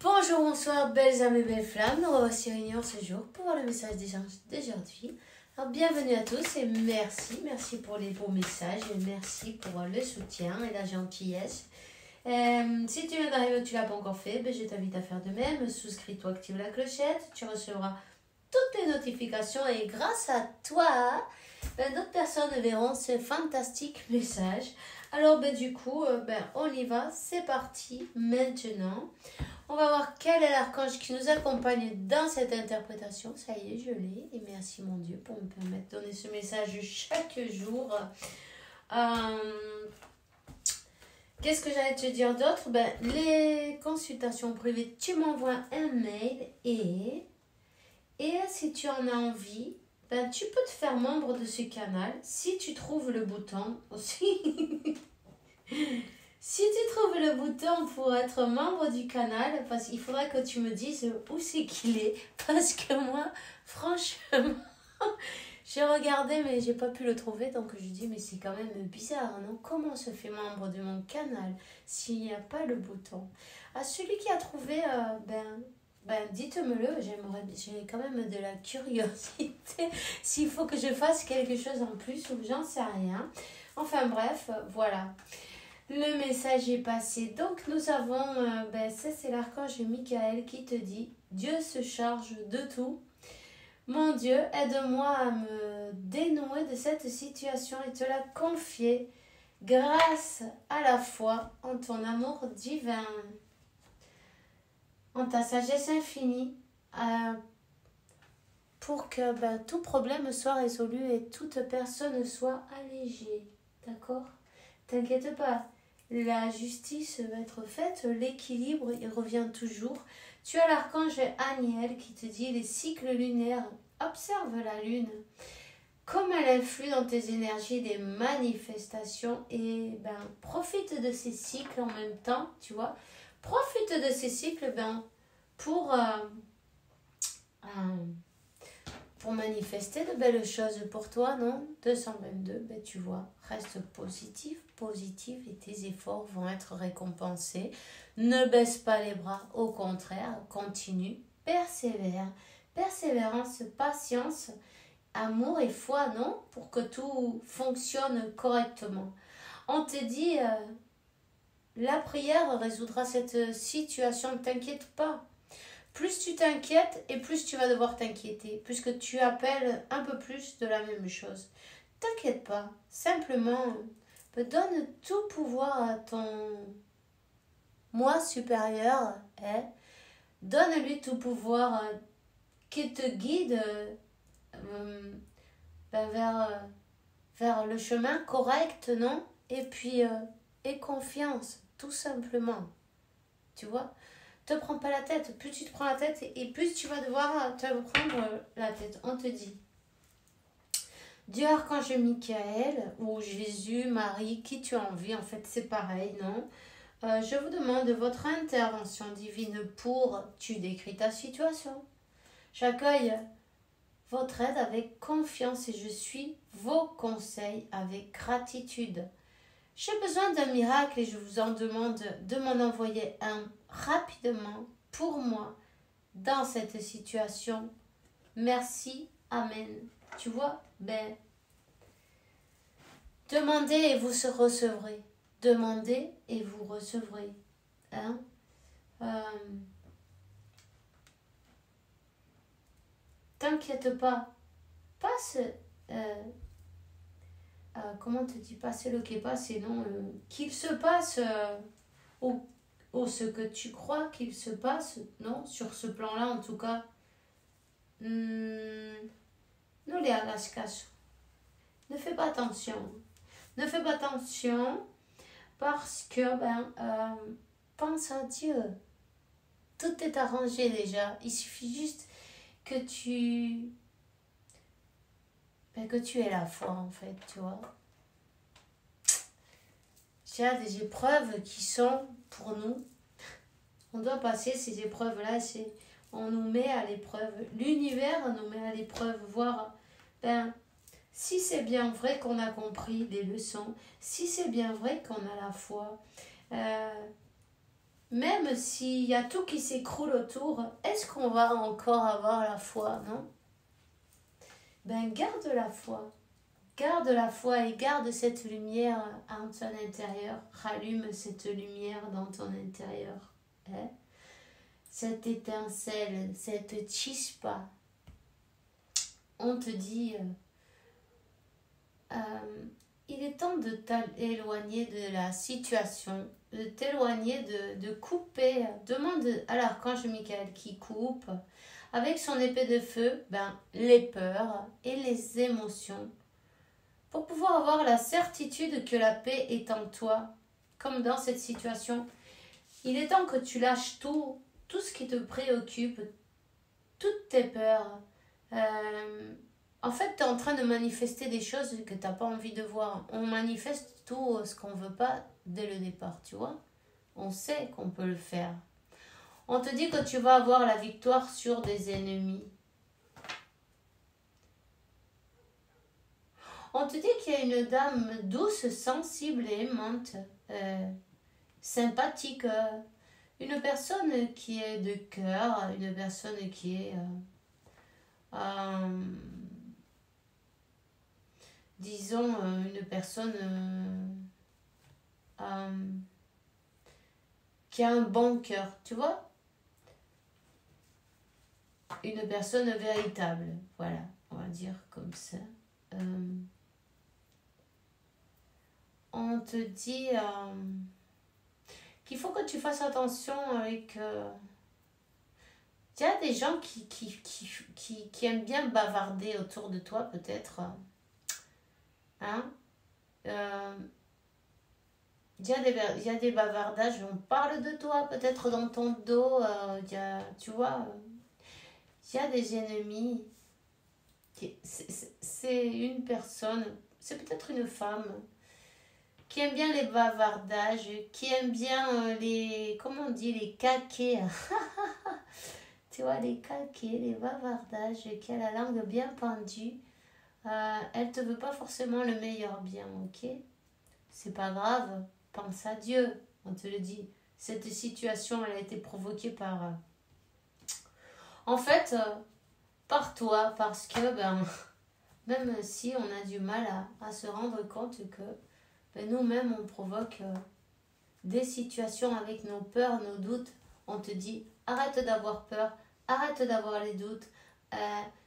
Bonjour, bonsoir, belles âmes et belles flammes. Nous revoici réunis ce jour pour voir le message d'aujourd'hui. Alors, bienvenue à tous et merci pour les beaux messages et merci pour le soutien et la gentillesse. Si tu viens d'arriver et tu ne l'as pas encore fait, je t'invite à faire de même. Souscris-toi, active la clochette, tu recevras toutes les notifications et grâce à toi, d'autres personnes verront ce fantastique message. Alors, du coup, on y va, c'est parti maintenant. On va voir quel est l'archange qui nous accompagne dans cette interprétation. Ça y est, je l'ai. Et merci mon Dieu pour me permettre de donner ce message chaque jour. Qu'est-ce que j'allais te dire d'autre? Les consultations privées, tu m'envoies un mail et si tu en as envie, tu peux te faire membre de ce canal si tu trouves le bouton aussi. Si tu trouves le bouton pour être membre du canal, parce qu'il faudra que tu me dises où c'est qu'il est. Parce que moi, franchement, j'ai regardé mais j'ai pas pu le trouver. Donc je dis mais c'est quand même bizarre, non? Comment on se fait membre de mon canal s'il n'y a pas le bouton? À celui qui a trouvé, dites-me-le, j'ai quand même de la curiosité. S'il faut que je fasse quelque chose en plus ou j'en sais rien. Enfin bref, voilà. Le message est passé. Donc nous avons, ça c'est l'archange Michael qui te dit « Dieu se charge de tout. Mon Dieu, aide-moi à me dénouer de cette situation et te la confier grâce à la foi en ton amour divin, en ta sagesse infinie, pour que tout problème soit résolu et toute personne soit allégée. » D'accord ? T'inquiète pas, la justice va être faite, l'équilibre, il revient toujours. Tu as l'archange Aniel qui te dit les cycles lunaires. Observe la lune, comme elle influe dans tes énergies des manifestations et profite de ces cycles en même temps, tu vois. Profite de ces cycles pour manifester de belles choses pour toi, non? 222, tu vois, reste positif et tes efforts vont être récompensés. Ne baisse pas les bras, au contraire, continue, persévère. Persévérance, patience, amour et foi, non? Pour que tout fonctionne correctement. On te dit, la prière résoudra cette situation, ne t'inquiète pas. Plus tu t'inquiètes et plus tu vas devoir t'inquiéter, puisque tu appelles un peu plus de la même chose. T'inquiète pas, simplement donne tout pouvoir à ton moi supérieur, donne-lui tout pouvoir qui te guide vers le chemin correct, non? Et puis, aie confiance, tout simplement, tu vois? Te prends pas la tête, plus tu te prends la tête et plus tu vas devoir te prendre la tête. On te dit Dieu, archange Michael ou Jésus, Marie, qui tu as envie, en fait c'est pareil, non? Je vous demande votre intervention divine pour, tu décris ta situation. J'accueille votre aide avec confiance et je suis vos conseils avec gratitude. J'ai besoin d'un miracle et je vous en demande de m'en envoyer un rapidement pour moi dans cette situation. Merci, Amen. Tu vois, demandez et vous recevrez. Demandez et vous recevrez. T'inquiète pas. Passe... comment te dit passer le qui est passé, non? Qu'il se passe ou ce que tu crois qu'il se passe, non? Sur ce plan-là, en tout cas. No le hagas caso. Ne fais pas attention. Ne fais pas attention parce que, pense à Dieu. Tout est arrangé déjà. Il suffit juste que tu aies la foi, en fait, tu vois. Il y a des épreuves qui sont pour nous. On doit passer ces épreuves-là. On nous met à l'épreuve. L'univers nous met à l'épreuve. Voir, si c'est bien vrai qu'on a compris les leçons, si c'est bien vrai qu'on a la foi, même s'il y a tout qui s'écroule autour, est-ce qu'on va encore avoir la foi, non? Ben, garde la foi. Garde la foi et garde cette lumière en ton intérieur. Rallume cette lumière dans ton intérieur. Hein? Cette étincelle, cette chispa. On te dit, il est temps de t'éloigner de la situation, de t'éloigner, de couper. Demande à l'archange Michael qui coupe avec son épée de feu les peurs et les émotions pour pouvoir avoir la certitude que la paix est en toi, comme dans cette situation. Il est temps que tu lâches tout ce qui te préoccupe, toutes tes peurs. En fait, tu es en train de manifester des choses que tu n'as pas envie de voir. On manifeste tout ce qu'on ne veut pas dès le départ, tu vois. On sait qu'on peut le faire. On te dit que tu vas avoir la victoire sur des ennemis. On te dit qu'il y a une dame douce, sensible et aimante, sympathique, une personne qui est de cœur, une personne qui est, disons, une personne qui a un bon cœur, tu vois? Une personne véritable, voilà, on va dire comme ça. On te dit qu'il faut que tu fasses attention avec... il y a des gens qui aiment bien bavarder autour de toi, peut-être. Hein? Il y a des bavardages, on parle de toi, peut-être dans ton dos. Tu vois, il y a des ennemis. C'est une personne, c'est peut-être une femme qui aime bien les bavardages, qui aime bien comment on dit, les caquets. Tu vois, les caquets, les bavardages, qui a la langue bien pendue. Elle te veut pas forcément le meilleur bien, ok? C'est pas grave, pense à Dieu, on te le dit. Cette situation, elle a été provoquée par... En fait, par toi, parce que, même si on a du mal à se rendre compte que nous-mêmes, on provoque des situations avec nos peurs, nos doutes. On te dit, arrête d'avoir peur, arrête d'avoir les doutes.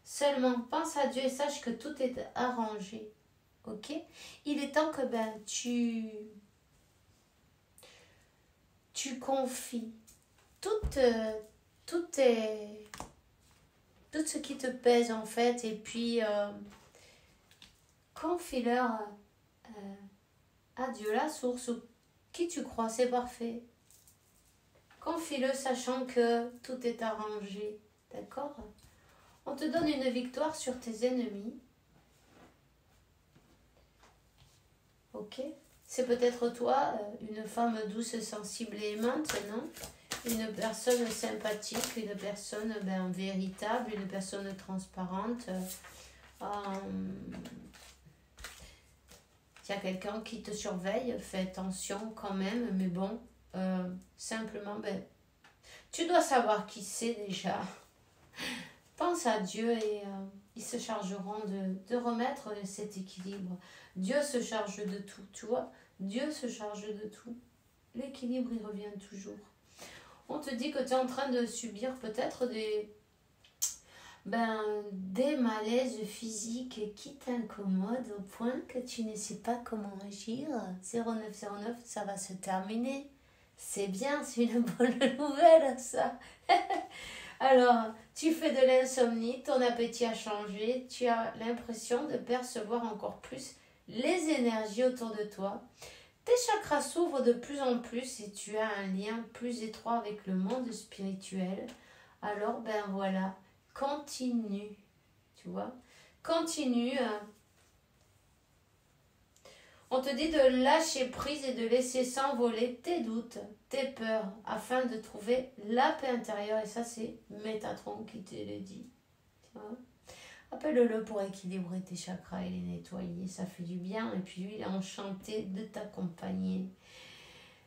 Seulement, pense à Dieu et sache que tout est arrangé. Ok? Il est temps que tu confies tout ce qui te pèse en fait, et puis confie-leur à Dieu la source, qui tu crois, c'est parfait. Confie-le sachant que tout est arrangé, d'accord? On te donne une victoire sur tes ennemis. Ok? C'est peut-être toi, une femme douce, sensible et aimante, non? Une personne sympathique, une personne véritable, une personne transparente. Il y a quelqu'un qui te surveille, fais attention quand même, mais bon, simplement, tu dois savoir qui c'est déjà. Pense à Dieu et ils se chargeront de remettre cet équilibre. Dieu se charge de tout, tu vois. Dieu se charge de tout. L'équilibre, il revient toujours. On te dit que tu es en train de subir peut-être des malaises physiques qui t'incommodent au point que tu ne sais pas comment agir. 0909, ça va se terminer. C'est bien, c'est une bonne nouvelle, ça. Alors, tu fais de l'insomnie, ton appétit a changé, tu as l'impression de percevoir encore plus les énergies autour de toi. Tes chakras s'ouvrent de plus en plus et tu as un lien plus étroit avec le monde spirituel. Alors, voilà, continue, tu vois, continue. On te dit de lâcher prise et de laisser s'envoler tes doutes, tes peurs, afin de trouver la paix intérieure. Et ça, c'est Métatron qui te le dit. Tu vois? Appelle-le pour équilibrer tes chakras et les nettoyer. Ça fait du bien. Et puis lui, il est enchanté de t'accompagner.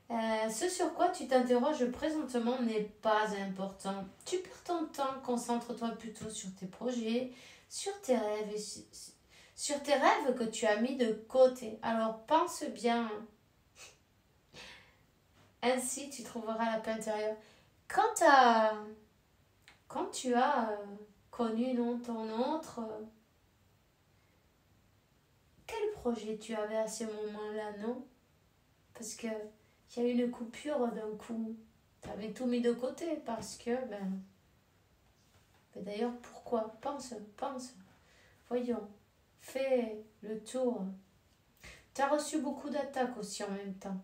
Ce sur quoi tu t'interroges présentement n'est pas important. Tu perds ton temps, concentre-toi plutôt sur tes projets, sur tes rêves sur tes rêves que tu as mis de côté. Alors pense bien, ainsi tu trouveras la paix intérieure. Quand tu as connu non, ton autre, quel projet tu avais à ce moment-là, non? Parce que il y a eu une coupure d'un coup. Tu avais tout mis de côté parce que, d'ailleurs, pourquoi? Pense. Voyons, fais le tour. Tu as reçu beaucoup d'attaques aussi en même temps.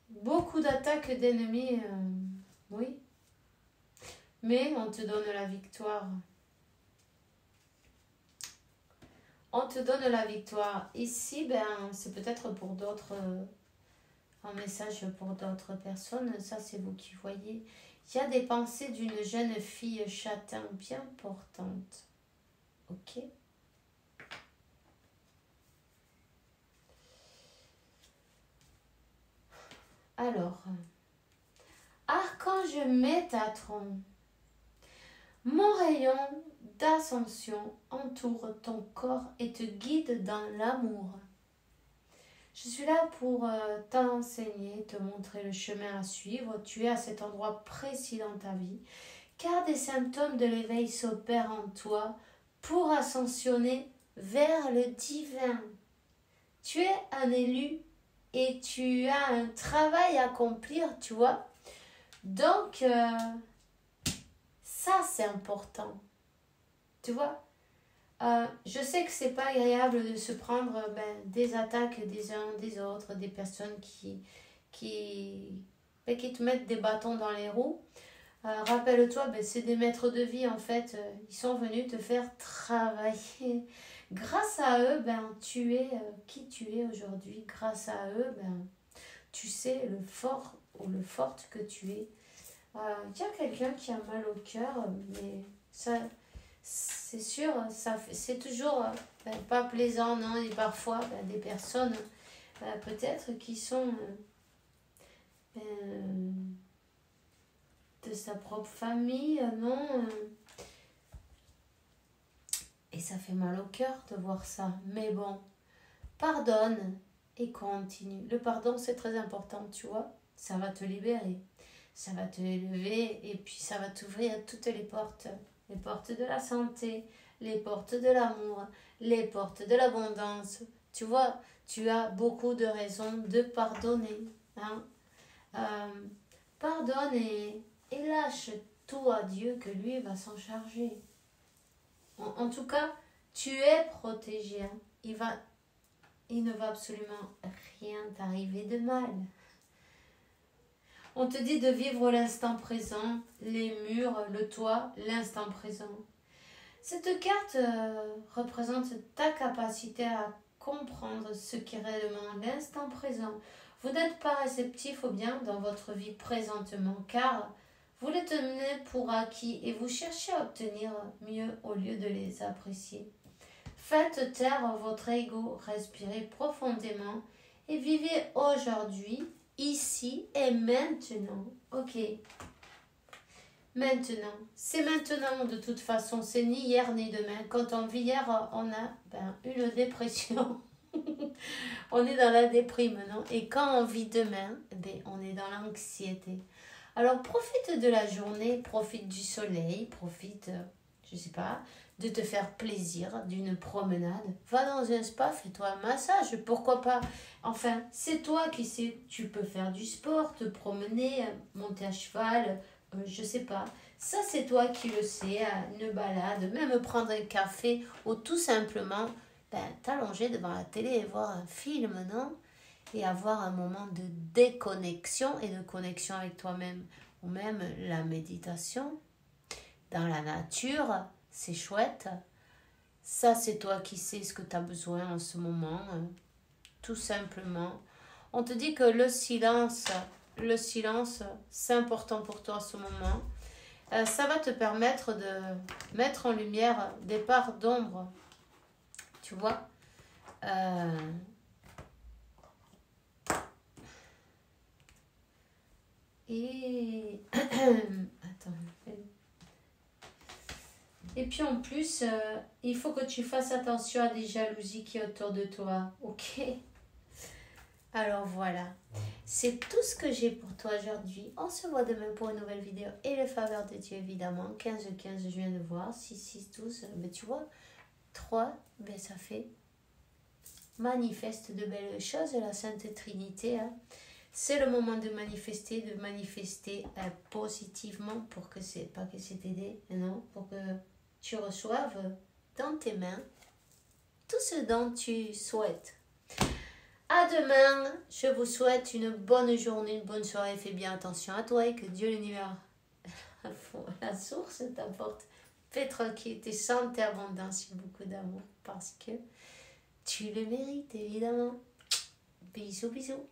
Beaucoup d'attaques d'ennemis, oui. Mais on te donne la victoire. On te donne la victoire. Ici, c'est peut-être pour d'autres, un message pour d'autres personnes. Ça, c'est vous qui voyez. Il y a des pensées d'une jeune fille châtain bien portante. Ok? Alors, Archange Métatron, mon rayon d'ascension entoure ton corps et te guide dans l'amour. Je suis là pour t'enseigner, te montrer le chemin à suivre. Tu es à cet endroit précis dans ta vie, car des symptômes de l'éveil s'opèrent en toi pour ascensionner vers le divin. Tu es un élu et tu as un travail à accomplir, tu vois. Donc, ça, c'est important. Tu vois, je sais que c'est pas agréable de se prendre des attaques des uns des autres, des personnes qui te mettent des bâtons dans les roues. Rappelle-toi, c'est des maîtres de vie en fait. Ils sont venus te faire travailler. Grâce à eux, tu es qui tu es aujourd'hui. Grâce à eux, tu sais le fort ou le forte que tu es. Il y a quelqu'un qui a mal au cœur, mais ça, c'est sûr, c'est toujours pas plaisant, non? Et parfois, des personnes, peut-être, qui sont de sa propre famille, non? Et ça fait mal au cœur de voir ça. Mais bon, pardonne et continue. Le pardon, c'est très important, tu vois. Ça va te libérer. Ça va te élever et puis ça va t'ouvrir toutes les portes. Les portes de la santé, les portes de l'amour, les portes de l'abondance. Tu vois, tu as beaucoup de raisons de pardonner. Hein? Pardonne et lâche tout à Dieu que lui va s'en charger. En tout cas, tu es protégé. Hein? Il ne va absolument rien t'arriver de mal. On te dit de vivre l'instant présent, les murs, le toit, l'instant présent. Cette carte représente ta capacité à comprendre ce qui est réellement l'instant présent. Vous n'êtes pas réceptif au bien dans votre vie présentement, car vous les tenez pour acquis et vous cherchez à obtenir mieux au lieu de les apprécier. Faites taire votre ego, respirez profondément et vivez aujourd'hui, ici et maintenant. Ok. Maintenant. C'est maintenant de toute façon. C'est ni hier ni demain. Quand on vit hier, on a une dépression. On est dans la déprime, non? Et quand on vit demain, on est dans l'anxiété. Alors profite de la journée, profite du soleil, profite, je sais pas, de te faire plaisir, d'une promenade. Va dans un spa, fais-toi un massage, pourquoi pas. Enfin, c'est toi qui sais, tu peux faire du sport, te promener, monter à cheval, je sais pas. Ça, c'est toi qui le sais, une balade, même prendre un café ou tout simplement t'allonger devant la télé et voir un film, non? Et avoir un moment de déconnexion et de connexion avec toi-même. Ou même la méditation dans la nature, c'est chouette. Ça, c'est toi qui sais ce que tu as besoin en ce moment, tout simplement. On te dit que le silence, c'est important pour toi en ce moment. Ça va te permettre de mettre en lumière des parts d'ombre. Tu vois Et... Attends. Et puis en plus, il faut que tu fasses attention à des jalousies qui est autour de toi. Ok? Alors voilà. C'est tout ce que j'ai pour toi aujourd'hui. On se voit demain pour une nouvelle vidéo. Et le faveur de Dieu, évidemment. 15-15, je viens de voir. 6-6-12. Mais tu vois, 3, ben ça fait manifeste de belles choses. La Sainte Trinité. Hein. C'est le moment de manifester positivement pour que c'est pas que c'est aidé, non, pour que tu reçoives dans tes mains tout ce dont tu souhaites. À demain, je vous souhaite une bonne journée, une bonne soirée. Fais bien attention à toi et que Dieu, l'univers, la source t'apporte. Fais tranquille, tes santé, abondance et beaucoup d'amour parce que tu le mérites, évidemment. Bisous, bisous.